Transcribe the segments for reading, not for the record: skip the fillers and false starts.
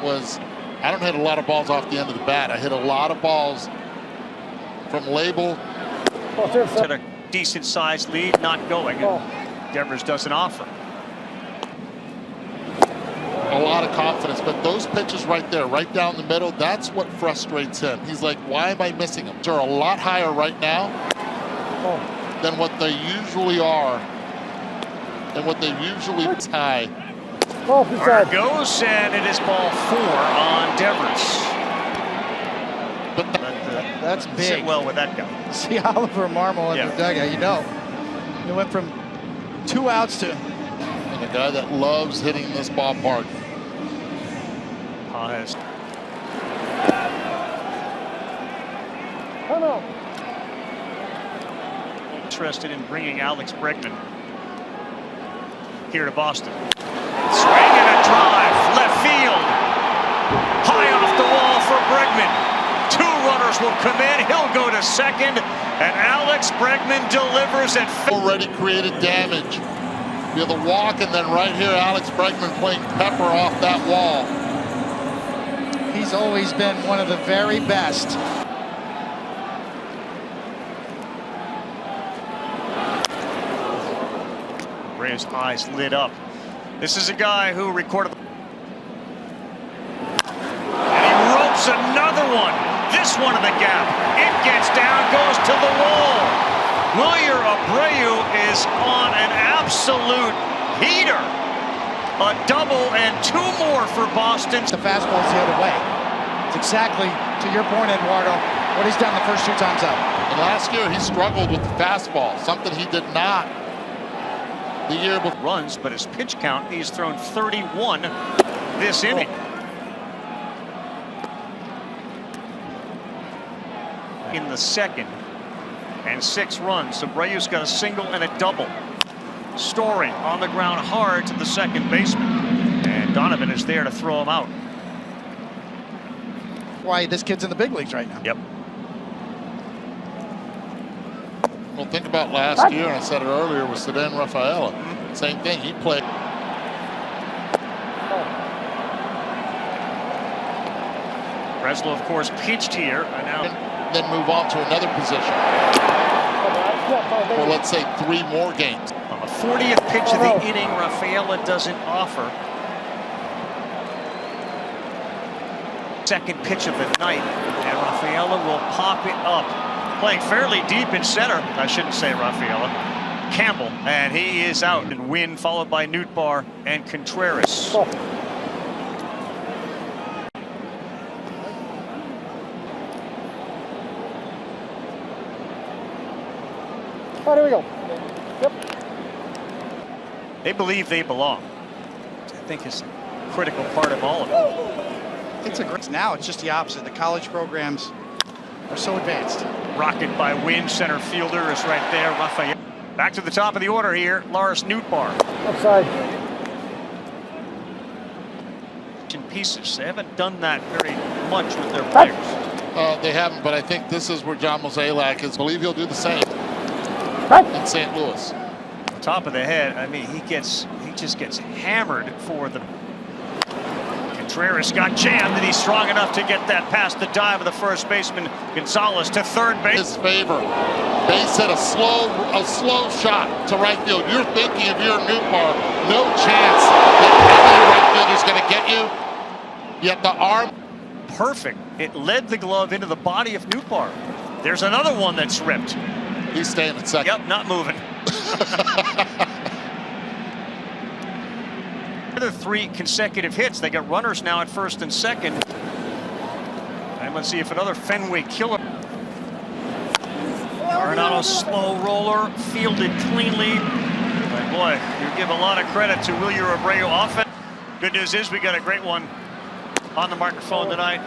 was I don't hit a lot of balls off the end of the bat. I hit a lot of balls from label. Had a decent sized lead, not going, and Devers doesn't offer. A lot of confidence, but those pitches right there, right down the middle, that's what frustrates him. He's like, why am I missing them? They're a lot higher right now than what they usually are, and what they usually high. There goes, and it is ball 4 on Devers. But that's big. Sit well with that guy. See Oliver Marmol in the dugout, you know. He went from 2 outs to... And a guy that loves hitting this ballpark. Has interested in bringing Alex Bregman here to Boston. Swing and a drive, left field, high off the wall for Bregman. 2 runners will come in. He'll go to second, and Alex Bregman delivers it. Already created damage. You have the walk, and then right here, Alex Bregman playing pepper off that wall. He's always been one of the very best. Ray's eyes lit up. This is a guy who recorded. And he ropes another one. This one in the gap. It gets down, goes to the wall. Wilyer Abreu is on an absolute heater. A double and 2 more for Boston. The fastball's the other way. It's exactly, to your point, Eduardo, what he's done the first 2 times out. And last year, he struggled with the fastball, something he did not the year before. Runs, but his pitch count, he's thrown 31 this inning. In the second, and 6 runs. Abreu's got a single and a double. Story on the ground hard to the second baseman, and Donovan is there to throw him out. Why this kid's in the big leagues right now. Yep. Well, think about last year, and I said it earlier, with Ceddanne Rafaela. Same thing, he played. Breslow, of course, pitched here, and now then move on to another position. Or let's say 3 more games. On the 40th pitch of the inning, Rafaela doesn't offer. Second pitch of the night, and Rafaela will pop it up. Playing fairly deep in center. I shouldn't say Rafaela. Campbell, and he is out. And Wynn followed by Nootbaar and Contreras. Oh, there we go. Yep. They believe they belong. I think is a critical part of all of it. It's a great. Now it's just the opposite. The college programs are so advanced. Rocket by Wynn, center fielder is right there. Rafael. Back to the top of the order here, Lars Nootbaar. Outside. In pieces. They haven't done that very much with their players. They haven't, but I think this is where John Mozeliak is. I believe he'll do the same in St. Louis. Top of the head. I mean, he just gets hammered for the. Contreras got jammed, and he's strong enough to get that past the dive of the first baseman Gonzalez to third base. His favor. Base hit a slow shot to right field. You're thinking if you're Nootbaar, no chance that any right fielder's going to get you. Yet the arm. Perfect. It led the glove into the body of Nootbaar. There's another one that's ripped. He's staying at second. Yep, not moving. Another 3 consecutive hits. They got runners now at first and second. And let's see if another Fenway killer. Arenado, slow roller, fielded cleanly. But boy, you give a lot of credit to Wilyer Abreu offense. Good news is we got a great one on the microphone tonight.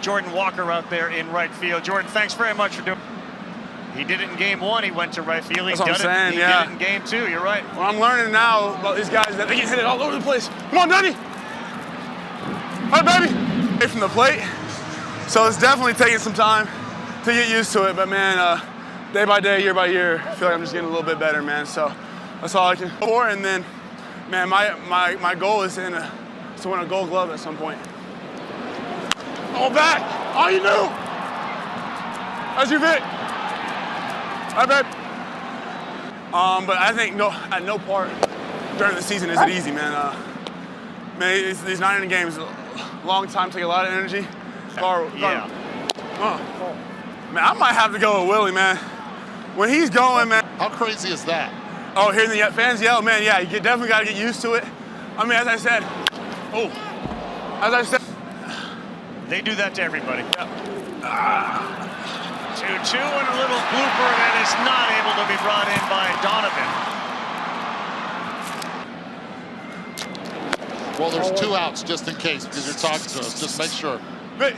Jordan Walker out there in right field. Jordan, thanks very much for doing. He did it in game 1. He went to right field. He did it in game 2. You're right. Well, I'm learning now about these guys that they can hit it all over the place. Come on, Duddy. All right, baby. Away from the plate. So it's definitely taking some time to get used to it. But, man, day by day, year by year, I feel like I'm just getting a little bit better, man. So that's all I can go for. And then, man, my goal is to win a Gold Glove at some point. Oh, back. Oh, you knew. How's your Vic? Hi, babe. But I think at no part during the season is it easy, man. Man, these 9 inning games, a long time, take a lot of energy. Yeah. Man, I might have to go with Willie, man. When he's going, man. How crazy is that? Oh, hearing the fans yell, man, yeah, you definitely got to get used to it. I mean, as I said, They do that to everybody. Yep. 2-2 and a little blooper that is not able to be brought in by Donovan. Well, there's 2 outs just in case because you're talking to us. Just make sure. But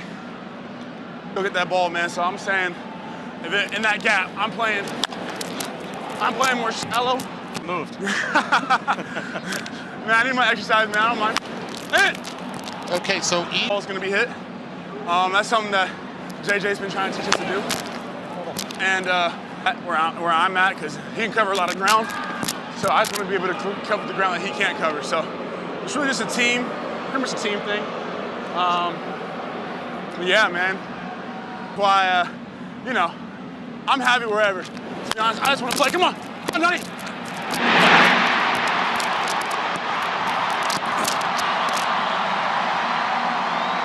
go get that ball, man. So I'm saying, in that gap, I'm playing more shallow. Moved. Man, I need my exercise, man. I don't mind. Hit it. Okay, so Ball's gonna be hit. That's something that JJ's been trying to teach us to do. And where I'm at, because he can cover a lot of ground. So I just want to be able to cover the ground that he can't cover. So it's really just a team, pretty much a team thing. Yeah, man. Why, I'm happy wherever. To be honest, I just want to play. Come on, Donnie.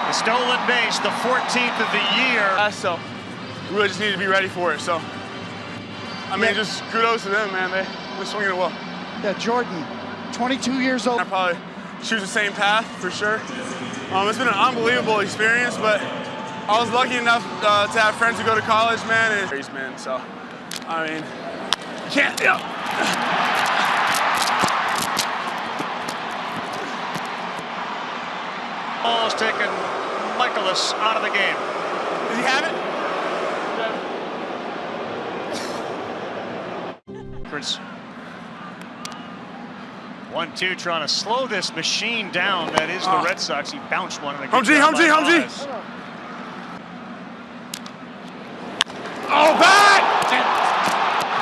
The stolen base, the 14th of the year. So we really just need to be ready for it. So, I mean, just kudos to them, man. They're swinging it well. Yeah, Jordan, 22 years old. I probably choose the same path for sure. It's been an unbelievable experience, but I was lucky enough to have friends who go to college, man. And so, I mean, you can't. Yeah. Ball's taken Michaelis out of the game. Does he have it? 1-2, trying to slow this machine down. That is the Red Sox. He bounced one. Home G. Oh, back!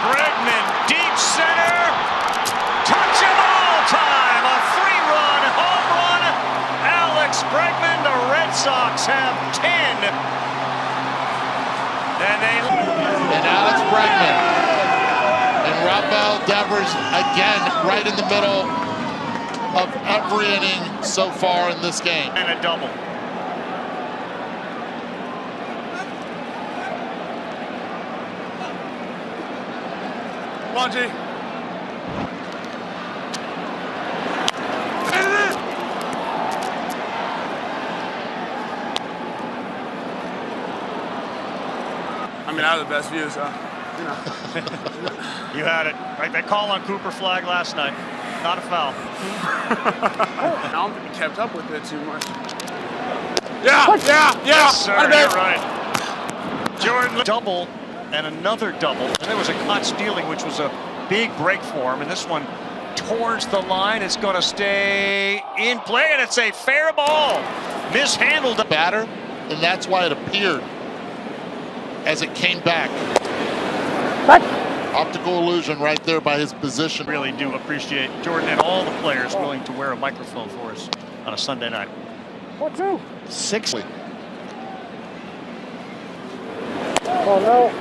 Bregman, deep center. Touch him all time. A 3-run home run. Alex Bregman. The Red Sox have 10. And Alex Bregman. And Rafael Devers again right in the middle of every inning so far in this game. And a double. Come on, G. I mean, I have the best view, so, You had it. Right, they call on Cooper flag last night. Not a foul. I don't think he kept up with it too much. Yeah. Yes, sir, you're right. Jordan, double and another double. And there was a caught stealing, which was a big break for him. And this one towards the line. It's going to stay in play, and it's a fair ball. Mishandled. The batter, and that's why it appeared as it came back. Optical illusion right there by his position. Really do appreciate Jordan and all the players willing to wear a microphone for us on a Sunday night. 1-2. 6. Oh, no.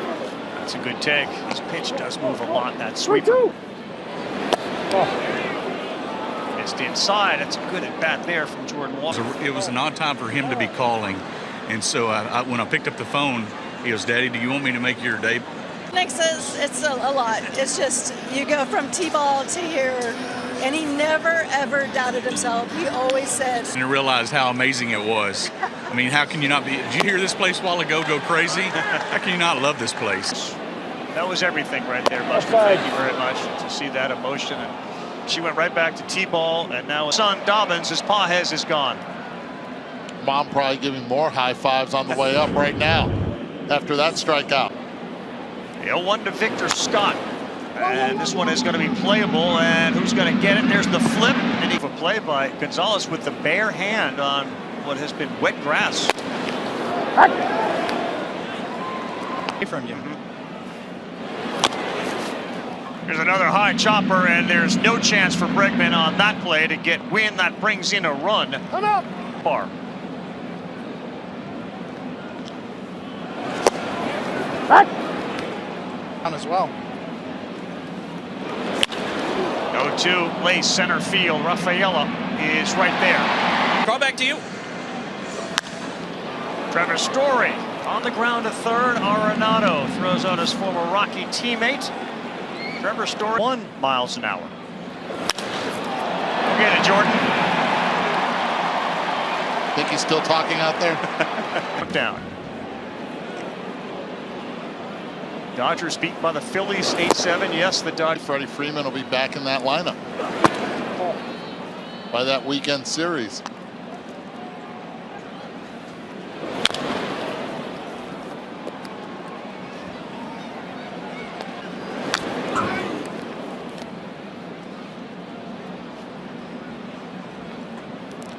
That's a good take. His pitch does move a lot, that sweeper. 3-2. It's inside. That's a good at bat there from Jordan Walker. It was an odd time for him to be calling. And so when I picked up the phone, he goes, "Daddy, do you want me to make your day?" Nick says it's a lot. It's just, you go from T-ball to here, and he never, ever doubted himself. He always said. And I realized how amazing it was. I mean, how can you not be? Did you hear this place a while ago go crazy? How can you not love this place? That was everything right there, Buster. Thank you very much to see that emotion. And she went right back to T-ball, and now his son Dobbins, his Pajes is gone. Mom probably giving more high fives on the way up right now after that strikeout. The 0-1 to Victor Scott. And this one is going to be playable, and who's going to get it? There's the flip, and a play by Gonzalez with the bare hand on what has been wet grass. From you. There's another high chopper, and there's no chance for Bregman on that play to get win. That brings in a run. I'm out. Far. On as well. 0-2, lay center field. Rafaela is right there. Call back to you. Trevor Story on the ground to third. Arenado throws out his former Rocky teammate. Trevor Story, 1 miles an hour. Get it, Jordan. Think he's still talking out there? Down. Dodgers beat by the Phillies 8-7. Yes, the Dodgers. Freddie Freeman will be back in that lineup by that weekend series.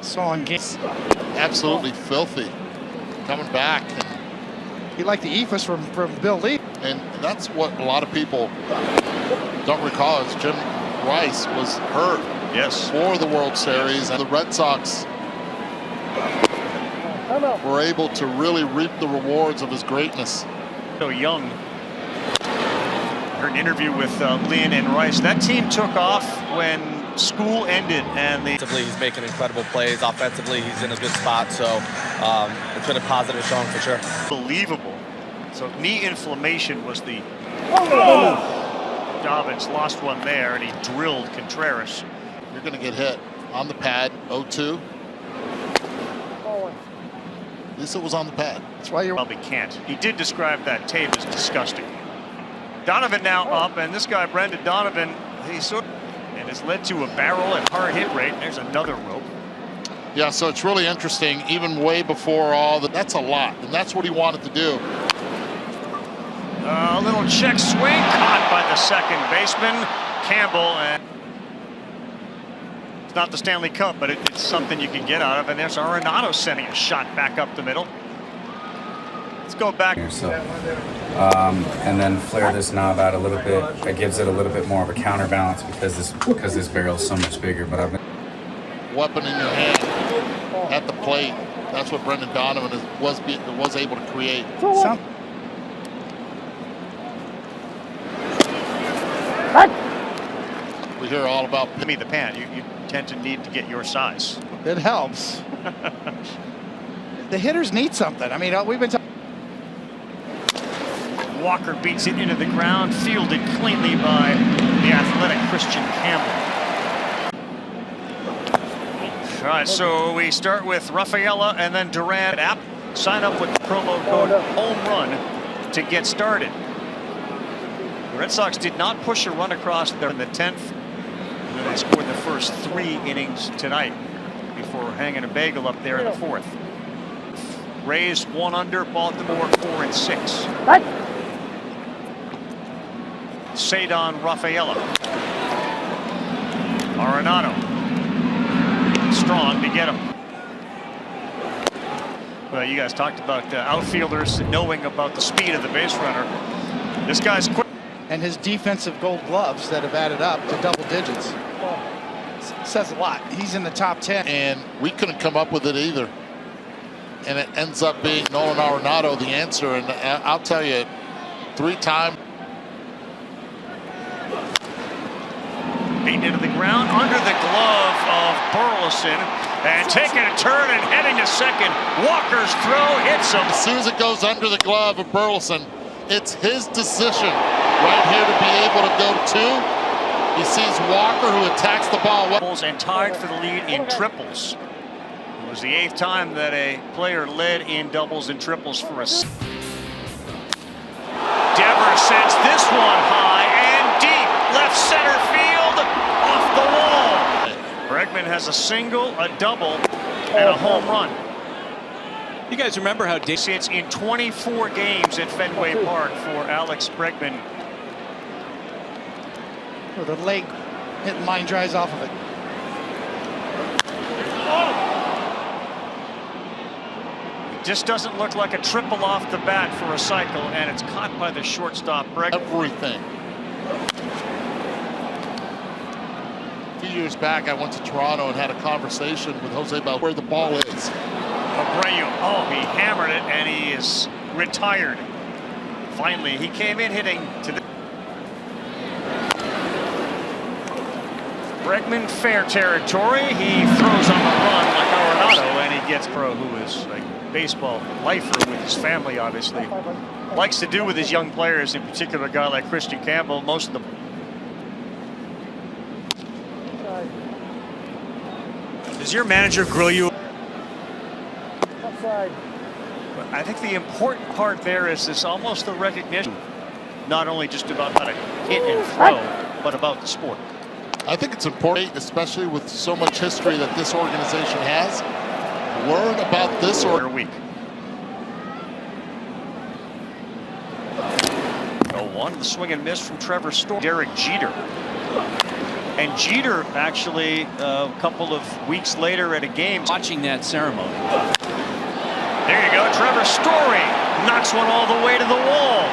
Saw in games. Absolutely filthy. Coming back. He liked the ethos from Bill Lee. And that's what a lot of people don't recall is Jim Rice was hurt for the World Series, and the Red Sox were able to really reap the rewards of his greatness. So young. Heard an interview with Lynn and Rice. That team took off when school ended, and Defensively, he's making incredible plays. Offensively, he's in a good spot. So it's been a positive showing for sure. Believable. So knee inflammation was the. Dobbins lost one there, and he drilled Contreras. You're going to get hit on the pad. 0-2. At least it was on the pad. That's why you're. Probably can't. He did describe that tape as disgusting. Donovan now up, and this guy Brendan Donovan, he's sort of, and has led to a barrel and hard hit rate. There's another rope. Yeah, so it's really interesting. Even way before all that, that's a lot, and that's what he wanted to do. A little check swing caught by the second baseman Campbell, and it's not the Stanley Cup, but it's something you can get out of. And there's Arenado sending a shot back up the middle. Let's go back. So, and then flare this knob out a little bit. It gives it a little bit more of a counterbalance because this barrel is so much bigger. But I've been Weapon in your hand at the plate. That's what Brendan Donovan was able to create. We hear all about me the pan. You tend to need to get your size. It helps. The hitters need something. I mean, we've been talking. Walker beats it into the ground, fielded cleanly by the athletic Christian Campbell. All right, so we start with Rafaela and then Durant app. Sign up with the promo code HOMERUN to get started. The Red Sox did not push a run across there in the 10th. And then they scored the first 3 innings tonight before hanging a bagel up there in the 4th. Rays 1 under, Baltimore 4 and 6. Cedon Rafaela. Arenado. Strong to get him. Well, you guys talked about outfielders knowing about the speed of the base runner. This guy's quick. And his defensive gold gloves that have added up to double digits. Says a lot. He's in the top 10. And we couldn't come up with it either. And it ends up being Nolan Arenado the answer. And I'll tell you, 3-time. Beaten into the ground under the glove of Burleson, and taking a turn and heading to second. Walker's throw hits him. As soon as it goes under the glove of Burleson, it's his decision right here to be able to go to 2. He sees Walker, who attacks the ball well. And tied for the lead in triples. It was the 8th time that a player led in doubles and triples for us. Devers sends this one high and deep, left center field, off the wall. Bregman has a single, a double, and a home run. You guys remember how It's in 24 games at Fenway Park for Alex Bregman. With a leg hitting line drives off of it. It just doesn't look like a triple off the bat for a cycle, and it's caught by the shortstop Bregman. Everything. A few years back, I went to Toronto and had a conversation with Jose about where the ball is. Abreu, he hammered it, and he is retired. Finally, he came in hitting to the Bregman, fair territory. He throws on the run like Arenado, and he gets Pro, who is a baseball lifer with his family, obviously. Likes to do with his young players, in particular a guy like Christian Campbell. Most of them. Does your manager grill you? Outside. I think the important part there is this almost the recognition, not only just about how to hit and throw, but about the sport. I think it's important, especially with so much history that this organization has. Learn about this or week. 0-1, the swing and miss from Trevor Story. Derek Jeter. And Jeter actually a couple of weeks later at a game watching that ceremony. There you go, Trevor Story knocks one all the way to the wall.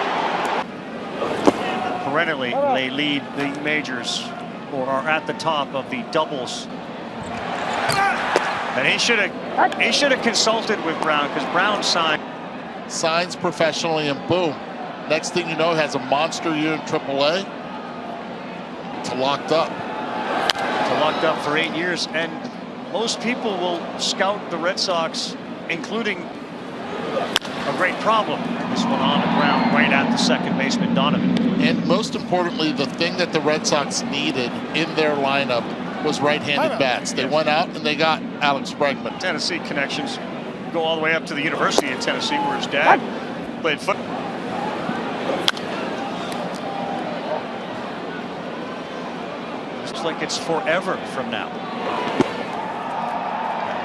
Perennially, they lead the majors, or are at the top of the doubles. And he should have consulted with Brown, because Brown signs professionally, and boom, next thing you know, has a monster year in AAA. To locked up. For 8 years, and most people will scout the Red Sox, including a great problem. This one on the ground right at the second baseman, Donovan. And most importantly, the thing that the Red Sox needed in their lineup was right-handed bats. They went out and they got Alex Bregman. Tennessee connections go all the way up to the University of Tennessee, where his dad played football. Looks like it's forever from now.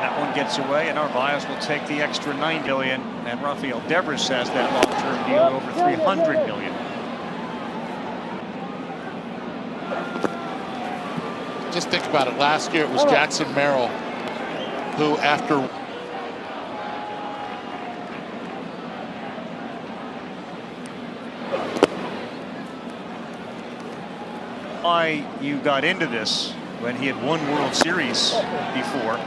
That one gets away, and Narvaez will take the extra $9 million, and Rafael Devers has that long-term deal over $300 million. Just think about it. Last year it was Jackson Merrill who, after why you got into this when he had won World Series before.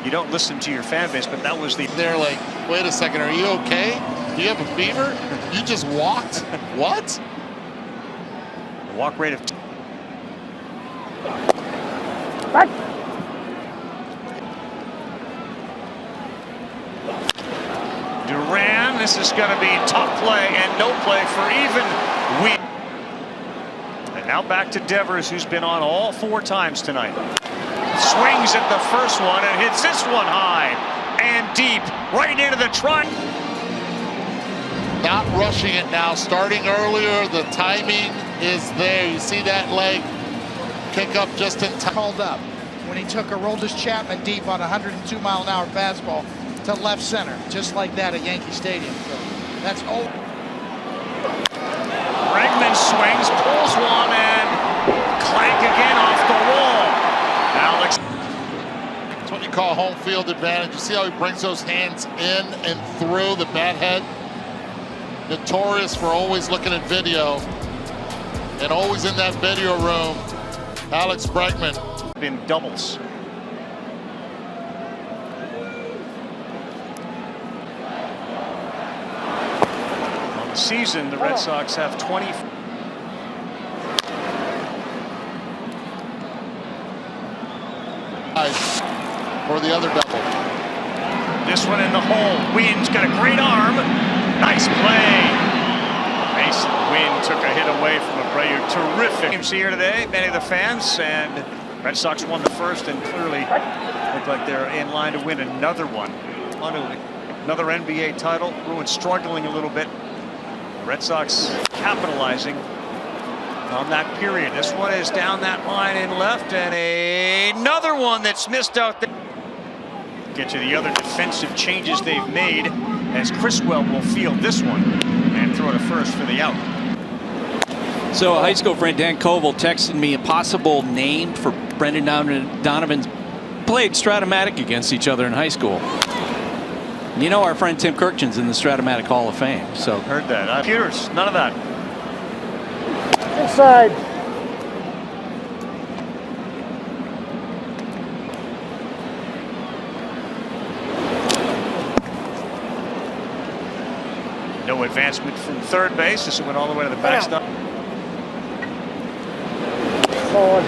You don't listen to your fan base, but that was the... They're like, wait a second, are you okay? Do you have a fever? You just walked? What? Walk rate of... Duran, this is going to be tough play and no play for even Wheat. And now back to Devers, who's been on all 4 times tonight. Swings at the first one and hits this one high and deep, right into the trunk. Not rushing it now, starting earlier. The timing is there. You see that leg kick up just in time. Called up when he took Aroldis Chapman deep on a 102-mile-an-hour fastball to left center, just like that at Yankee Stadium. So that's all. Bregman swings, pulls one, and clank again off the wall. Alex. That's what you call home field advantage. You see how he brings those hands in and through the bat head? Notorious for always looking at video and always in that video room. Alex Bregman. In doubles. On the season, the Red Sox have 20. For the other double. This one in the hole. Wynn's got a great arm. Nice play. Mason Wynn took a hit away from Abreu. Terrific games here today. Many of the fans, and Red Sox won the first and clearly look like they're in line to win another one. Another NBA title. Bruins struggling a little bit. Red Sox capitalizing on that period. This one is down that line in left, and another one that's missed out there. Get to the other defensive changes they've made, as Criswell will field this one and throw to first for the out. So a high school friend, Dan Koval, texted me a possible name for Brendan Donovan's. Played Stratomatic against each other in high school. You know, our friend Tim Kirkchin's in the Stratomatic Hall of Fame. So heard that. Computers, none of that. Inside. No advancement from third base. This went all the way to the backstop. Forward.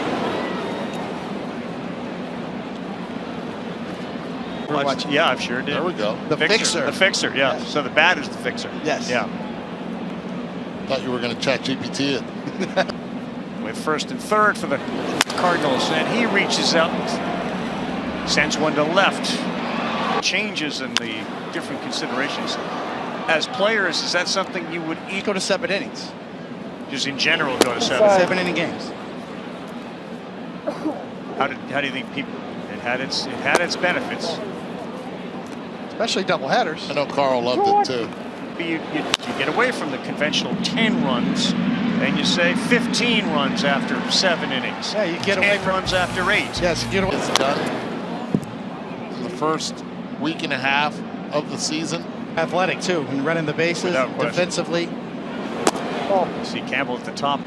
Yeah, I'm sure did. There we go. The fixer. The fixer, yeah. Yes. So the bat is the fixer. Yes. Yeah. Thought you were going to chat GPT it. With first and third for the Cardinals, and he reaches out, sends one to left. Changes in the different considerations. As players, is that something you would Go to 7 innings. just in general go to 7? 7-inning games. How do you think people? It had its benefits. Especially doubleheaders. I know Carl loved it too. You get away from the conventional 10 runs, and you say 15 runs after 7 innings. Yeah, you get away 10 from runs after 8. Yes, get away. It's done in the first week and a half of the season. Athletic too, and running the bases Without question. defensively. See Campbell at the top.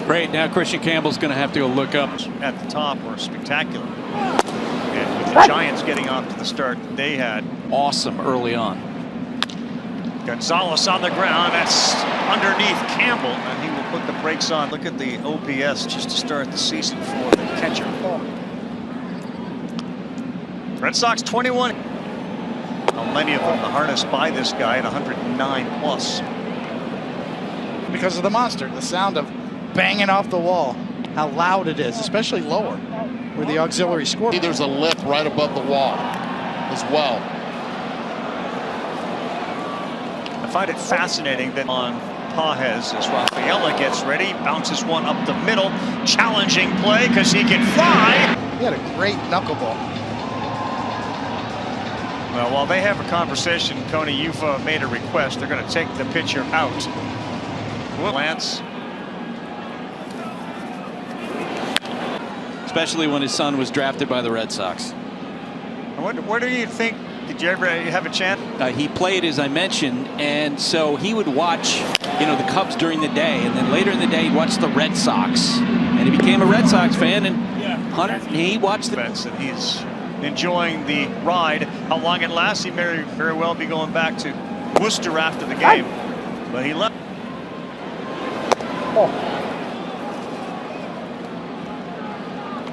Great. Now Christian Campbell's going to have to go look up. At the top were spectacular. And with the Giants getting off to the start they had. Awesome early on. Gonzalez on the ground. That's underneath Campbell, and he will put the brakes on. Look at the OPS just to start the season for the catcher. Red Sox 21. Well, many of them harnessed by this guy at 109 plus. Because of the monster, the sound of banging off the wall, how loud it is, especially lower where the auxiliary score. There's a lip right above the wall as well. I find it fascinating that on Pajes as Rafaela gets ready, bounces one up the middle, challenging play because he can fly. He had a great knuckleball. Well, while they have a conversation, Coney, you've made a request. They're going to take the pitcher out. Lance. Especially when his son was drafted by the Red Sox. Where do you think? Did you ever have a chance? He played, as I mentioned, and so he would watch, the Cubs during the day, and then later in the day he'd watch the Red Sox, and he became a Red Sox fan. And Hunter, he watched the. And he's enjoying the ride. How long it lasts, he may very well be going back to Worcester after the game, but he left.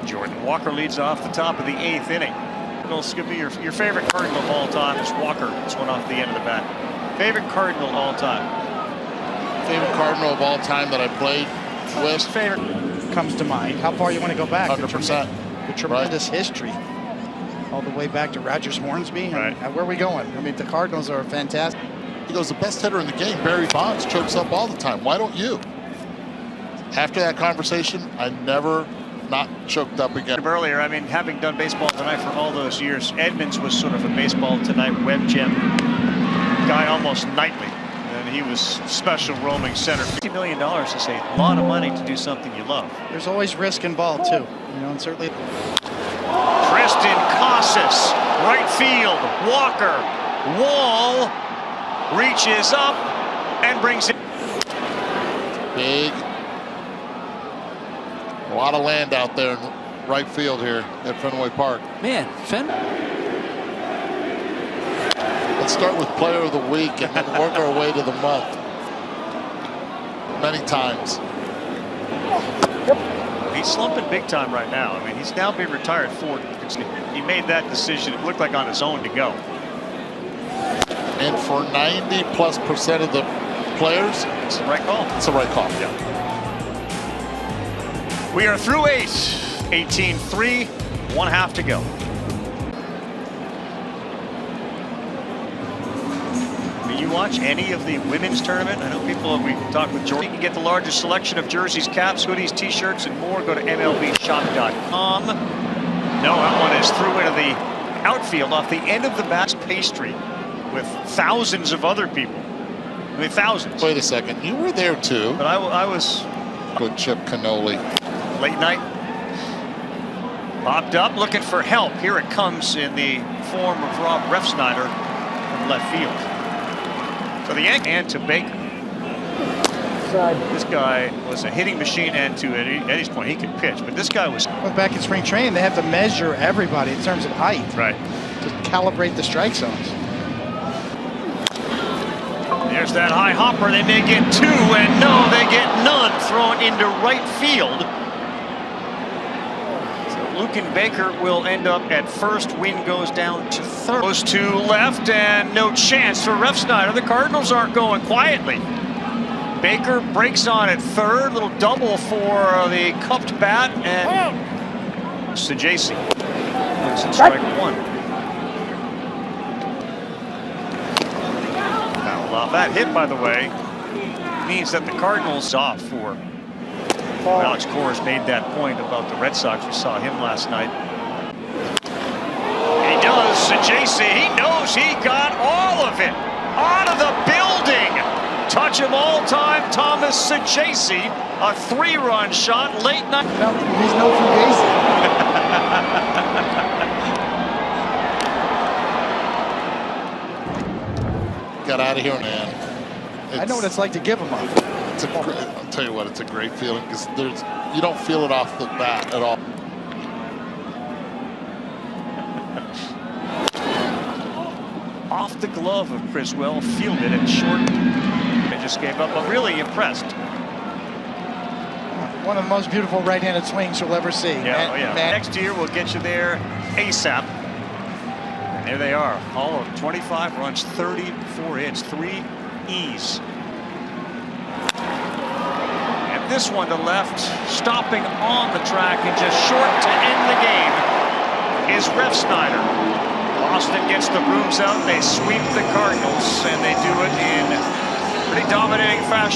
Jordan Walker leads off the top of the 8th inning. Skippy, your favorite Cardinal of all time is Walker. This one off the end of the bat. Favorite Cardinal all time. Favorite Cardinal of all time that I played with. Favorite comes to mind. How far you want to go back? 100%. The tremendous history. All the way back to Rogers Hornsby. Right. Where are we going? I mean, the Cardinals are fantastic. He goes, the best hitter in the game, Barry Bonds, chokes up all the time. Why don't you? After that conversation, I never not choked up again. Earlier, I mean, having done Baseball Tonight for all those years, Edmonds was sort of a Baseball Tonight web gem guy almost nightly. And he was special roaming center. $50 million is a lot of money to do something you love. There's always risk involved too, and certainly. Tristan Casas, right field, Walker, Wall, reaches up and brings it. Big. A lot of land out there in right field here at Fenway Park. Man, Let's start with Player of the Week and then work our way to the month. Many times. He's slumping big time right now. I mean, he's now been retired he made that decision, it looked like on his own to go. And for 90+% of the players, it's the right call. It's the right call. Yeah. We are through 8. 18-3, 1/2 to go. Will you watch any of the women's tournament? I know we talked with Jordan. You can get the largest selection of jerseys, caps, hoodies, t-shirts, and more. Go to MLBshop.com. No, that one is through into the outfield off the end of the bat pastry with thousands of other people. I mean, thousands. Wait a second. You were there too. But I was. Good Chip Cannoli. Late night. Popped up looking for help. Here it comes in the form of Rob Refsnyder from left field. So the Yankees and to Baker. This guy was a hitting machine, and to Eddie's point, he could pitch. But this guy was. Back in spring training, they have to measure everybody in terms of height. Right. To to calibrate the strike zones. There's that high hopper. They may get 2, and no, they get none. Thrown into right field. So Lucan Baker will end up at first. Wynn goes down to third. Goes to left, and no chance for Refsnyder. The Cardinals aren't going quietly. Baker breaks on at third. Little double for the cupped bat, and Sajasi looks at strike 1. Off that hit, by the way, means that the Cardinals off for. Alex Coors made that point about the Red Sox. We saw him last night. He does. Sajasi, he knows he got all of it out of the building. Touch him all time, Thomas Sajasi. A 3-run shot late night. No, he's no Fugazi. Get out of here, man. I know what it's like to give him up. I'll tell you what, it's a great feeling because you don't feel it off the bat at all. Off the glove of Criswell, fielded it short. They just gave up, but really impressed. One of the most beautiful right-handed swings you'll ever see. Yeah, Next year we'll get you there ASAP. And there they are. All of 25 runs, 34 hits, 3 E's. And this one to left, stopping on the track and just short to end the game is Refsnyder. Boston gets the brooms out. They sweep the Cardinals, and they do it in pretty dominating fashion.